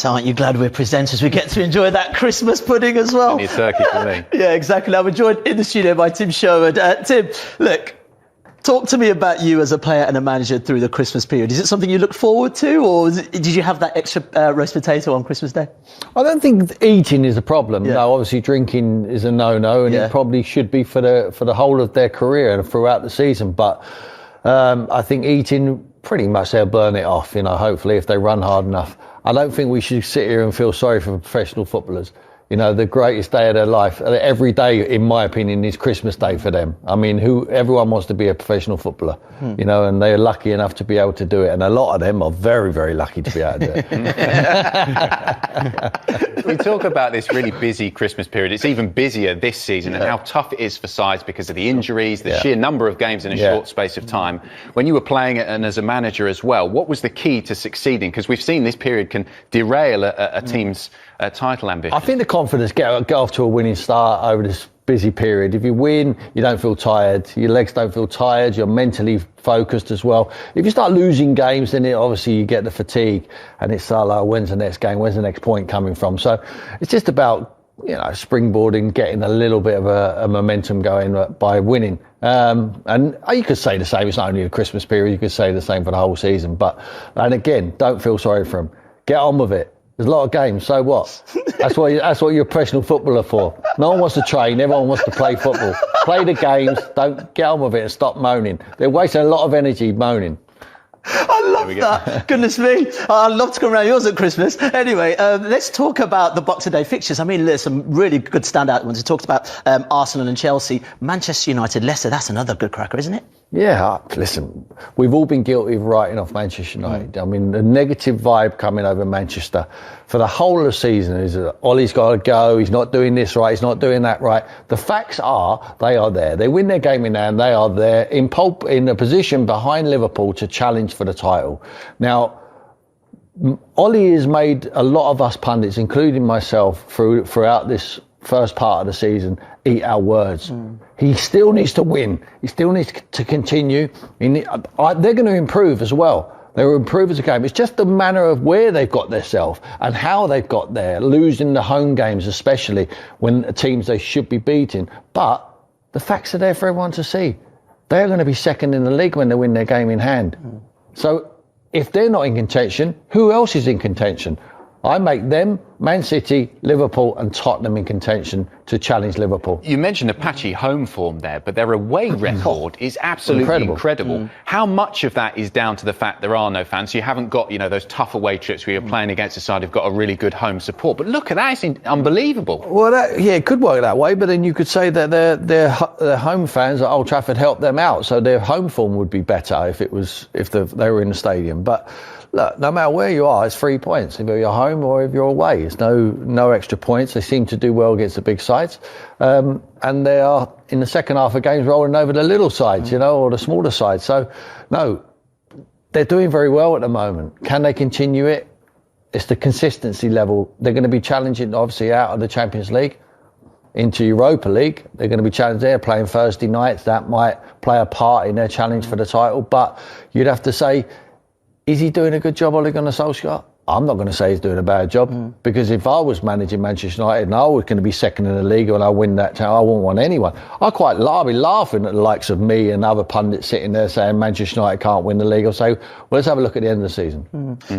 So aren't you glad we're presenters? We get to enjoy that Christmas pudding as well. Plenty of turkey for me. Yeah, exactly. I'm joined in the studio by Tim Sherwood. Tim, look, talk to me about you as a player and a manager through the Christmas period. Is it something you look forward to, or did you have that extra roast potato on Christmas Day? I don't think eating is a problem. Yeah. No, obviously drinking is a no-no, and it probably should be for the whole of their career and throughout the season. But I think eating, pretty much they'll burn it off, hopefully, if they run hard enough. I don't think we should sit here and feel sorry for professional footballers. The greatest day of their life, every day, in my opinion, is Christmas Day for them. I mean, everyone wants to be a professional footballer, and they're lucky enough to be able to do it. And a lot of them are very, very lucky to be able to do it. We talk about this really busy Christmas period. It's even busier this season, and how tough it is for sides because of the injuries, the sheer number of games in a short space of time. When you were playing it and as a manager as well, what was the key to succeeding? Because we've seen this period can derail a team's title ambition. I think the confidence get off to a winning start over this busy period. If you win, you don't feel tired. Your legs don't feel tired. You're mentally focused as well. If you start losing games, then obviously you get the fatigue, and it's like, when's the next game? When's the next point coming from? So it's just about springboarding, getting a little bit of a momentum going by winning. And you could say the same. It's not only a Christmas period. You could say the same for the whole season. And again, don't feel sorry for them. Get on with it. There's a lot of games, so what? That's what you're a professional footballer for. No one wants to train, everyone wants to play football. Play the games, don't get on with it and stop moaning. They're wasting a lot of energy moaning. I love that. Goodness me. I'd love to come around yours at Christmas. Anyway, let's talk about the Boxing Day fixtures. I mean, there's some really good standout ones. We talked about Arsenal and Chelsea. Manchester United, Leicester, that's another good cracker, isn't it? Yeah, listen, we've all been guilty of writing off Manchester United. I mean, the negative vibe coming over Manchester for the whole of the season is that Ollie's got to go, he's not doing this right, he's not doing that right. The facts are, they are there. They win their game in hand, they are there in a position behind Liverpool to challenge for the title. Now, Ollie has made a lot of us pundits, including myself, throughout this first part of the season, eat our words. He still needs to win. He still needs to continue. They're going to improve as well. They will improve as a game. It's just the manner of where they've got themselves and how they've got there, losing the home games, especially when teams they should be beating. But the facts are there for everyone to see. They're going to be second in the league when they win their game in hand. So if they're not in contention, who else is in contention? I make them, Man City, Liverpool and Tottenham in contention to challenge Liverpool. You mentioned a patchy home form there, but their away record is absolutely incredible. How much of that is down to the fact there are no fans? You haven't got, those tough away trips where you're playing against a side who've got a really good home support. But look at that, it's unbelievable. Well, it could work that way, but then you could say that their home fans at Old Trafford helped them out, so their home form would be better if they were in the stadium. But look, no matter where you are, it's 3 points. If you're home or if you're away, it's no extra points. They seem to do well against the big sides. And they are, in the second half of games, rolling over the little sides, or the smaller sides. So, no, they're doing very well at the moment. Can they continue it? It's the consistency level. They're going to be challenging, obviously, out of the Champions League into Europa League. They're going to be challenged there, playing Thursday nights. That might play a part in their challenge for the title. But you'd have to say, is he doing a good job, Ole Gunnar Solskjaer? I'm not going to say he's doing a bad job, because if I was managing Manchester United and I was going to be second in the league and I win that town, I wouldn't want anyone. I'd be laughing at the likes of me and other pundits sitting there saying Manchester United can't win the league. I'll say, well, let's have a look at the end of the season.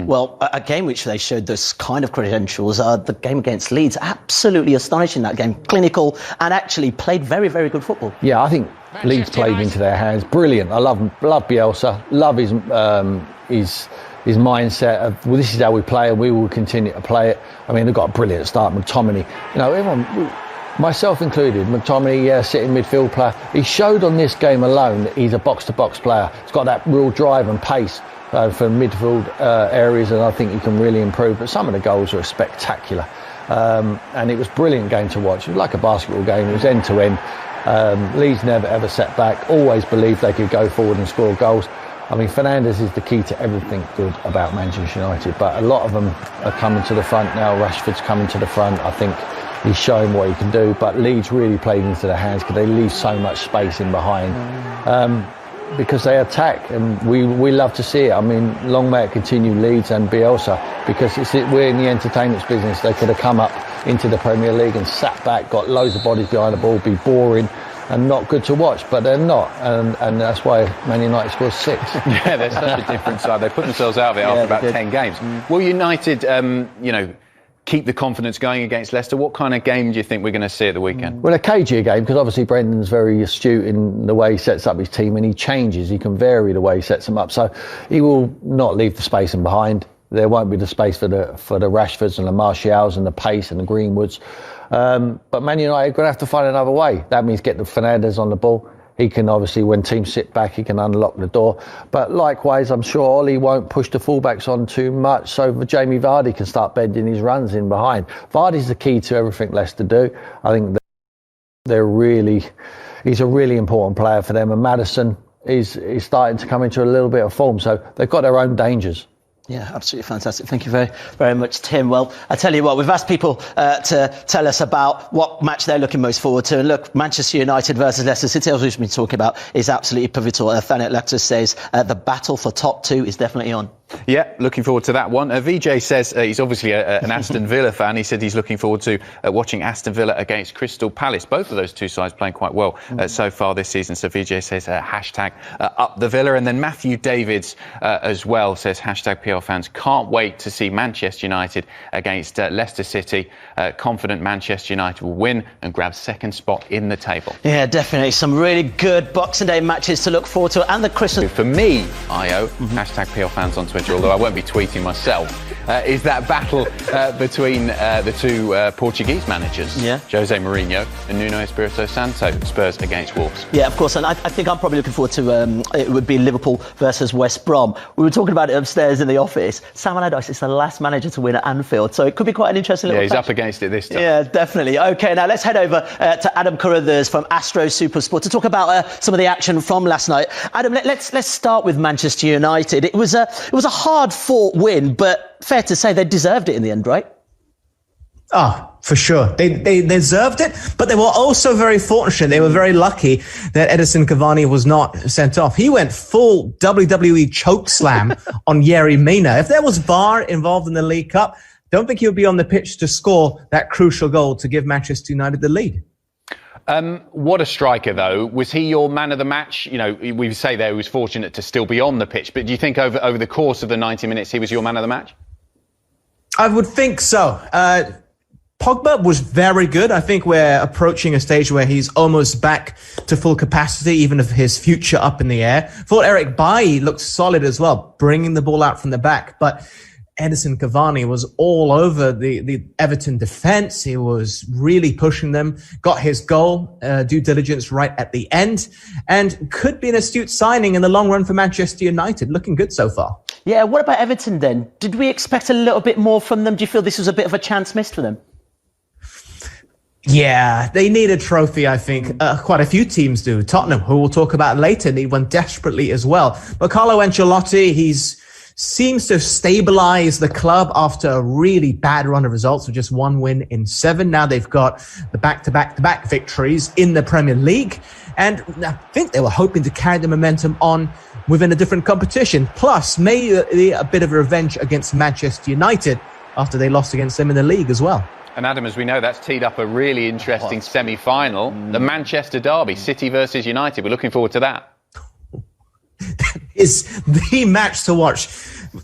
Well, a game which they showed those kind of credentials, the game against Leeds, absolutely astonishing that game, clinical and actually played very, very good football. Yeah, I think Leeds played into their hands. Brilliant. I love Bielsa, love his mindset of, well, this is how we play and we will continue to play it. I mean, they've got a brilliant start. McTominay, everyone, myself included, McTominay, sitting midfield player. He showed on this game alone that he's a box-to-box player. He's got that real drive and pace for midfield areas, and I think he can really improve. But some of the goals were spectacular. And it was a brilliant game to watch. It was like a basketball game. It was end-to-end. Leeds never, ever set back. Always believed they could go forward and score goals. I mean, Fernandes is the key to everything good about Manchester United, but a lot of them are coming to the front now. Rashford's coming to the front. I think he's showing what he can do, but Leeds really played into their hands because they leave so much space in behind. because they attack, and we love to see it. I mean, long may it continue, Leeds and Bielsa, because we're in the entertainment business. They could have come up into the Premier League and sat back, got loads of bodies behind the ball, be boring and not good to watch, but they're not, and that's why Man United scored 6. Yeah, they're such a different side. They put themselves out of it after about 10 games. Will United, keep the confidence going against Leicester? What kind of game do you think we're going to see at the weekend? Well, a cagier game, because obviously Brendan's very astute in the way he sets up his team, and he changes, he can vary the way he sets them up, so he will not leave the space in behind. There won't be the space for the Rashfords and the Martials and the pace and the Greenwoods. But Man United are going to have to find another way. That means get the Fernandes on the ball. He can obviously, when teams sit back, he can unlock the door. But likewise, I'm sure Ollie won't push the fullbacks on too much, so Jamie Vardy can start bending his runs in behind. Vardy's the key to everything Leicester do. I think he's a really important player for them, and Maddison is starting to come into a little bit of form. So they've got their own dangers. Yeah, absolutely fantastic. Thank you very, very much, Tim. Well, I tell you what, we've asked people to tell us about what match they're looking most forward to. And look, Manchester United versus Leicester City, as we've been talking about, is absolutely pivotal. Thanet Lecter says the battle for top 2 is definitely on. Yeah, looking forward to that one. VJ says he's obviously an Aston Villa fan. He said he's looking forward to watching Aston Villa against Crystal Palace. Both of those two sides playing quite well so far this season. So VJ says hashtag up the Villa. And then Matthew Davids as well says hashtag PL fans can't wait to see Manchester United against Leicester City. Confident Manchester United will win and grab second spot in the table. Yeah, definitely. Some really good Boxing Day matches to look forward to. And the Christmas... For me, Io, hashtag PL fans on Twitter, although I won't be tweeting myself, is that battle between the two Portuguese managers, Jose Mourinho and Nuno Espirito Santo, Spurs against Wolves. Yeah, of course, and I think I'm probably looking forward to it would be Liverpool versus West Brom. We were talking about it upstairs in the office. Sam Allardyce is the last manager to win at Anfield, so it could be quite an interesting little he's match. Up against it this time. Yeah, definitely. OK, now let's head over to Adam Carruthers from Astro Supersport to talk about some of the action from last night. Adam, let's start with Manchester United. It was a hard-fought win, but fair to say they deserved it in the end, right? Oh, for sure. They deserved it, but they were also very fortunate. They were very lucky that Edinson Cavani was not sent off. He went full WWE choke slam on Yerry Mina. If there was VAR involved in the League Cup, don't think he would be on the pitch to score that crucial goal to give Manchester United the lead. What a striker, though. Was he your man of the match? You know, we say there he was fortunate to still be on the pitch, but do you think over the course of the 90 minutes he was your man of the match? I would think so. Pogba was very good. I think we're approaching a stage where he's almost back to full capacity, even of his future up in the air. Thought Eric Bailly looked solid as well, bringing the ball out from the back. But Edinson Cavani was all over the Everton defence. He was really pushing them, got his goal, due diligence right at the end, and could be an astute signing in the long run for Manchester United. Looking good so far. Yeah, what about Everton then? Did we expect a little bit more from them? Do you feel this was a bit of a chance missed for them? Yeah, they need a trophy, I think. Quite a few teams do. Tottenham, who we'll talk about later, need one desperately as well. But Carlo Ancelotti, seems to have stabilized the club after a really bad run of results with just 1 win in 7. Now they've got the back-to-back victories in the Premier League. And I think they were hoping to carry the momentum on within a different competition. Plus, maybe a bit of revenge against Manchester United after they lost against them in the league as well. And Adam, as we know, that's teed up a really interesting semi-final. The Manchester derby, City versus United. We're looking forward to that. That is the match to watch.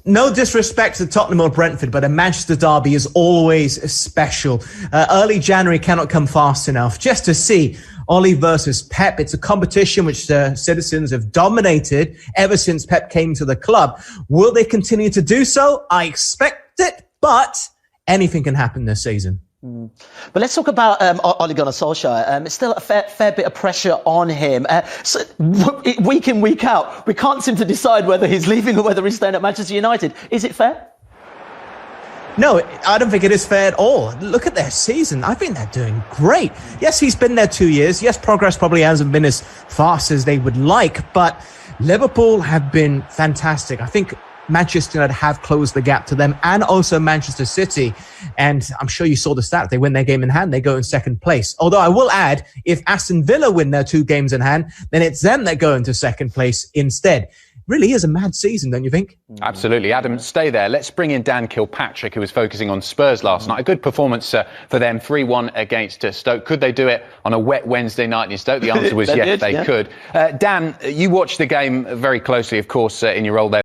No disrespect to Tottenham or Brentford, but a Manchester derby is always special. Early January cannot come fast enough. Just to see Oli versus Pep. It's a competition which the citizens have dominated ever since Pep came to the club. Will they continue to do so? I expect it, but anything can happen this season. But let's talk about Ole Gunnar Solskjaer. It's still a fair bit of pressure on him. So week in, week out, we can't seem to decide whether he's leaving or whether he's staying at Manchester United. Is it fair? No, I don't think it is fair at all. Look at their season. I think they're doing great. Yes, he's been there 2 years. Yes, progress probably hasn't been as fast as they would like, but Liverpool have been fantastic. I think Manchester United have closed the gap to them and also Manchester City. And I'm sure you saw the stat. They win their game in hand, they go in second place. Although I will add, if Aston Villa win their 2 games in hand, then it's them that go into second place instead. Really is a mad season, don't you think? Absolutely. Adam, stay there. Let's bring in Dan Kilpatrick, who was focusing on Spurs last night. A good performance for them, 3-1 against Stoke. Could they do it on a wet Wednesday night in Stoke? The answer was yes, they could. Dan, you watched the game very closely, of course, in your role there.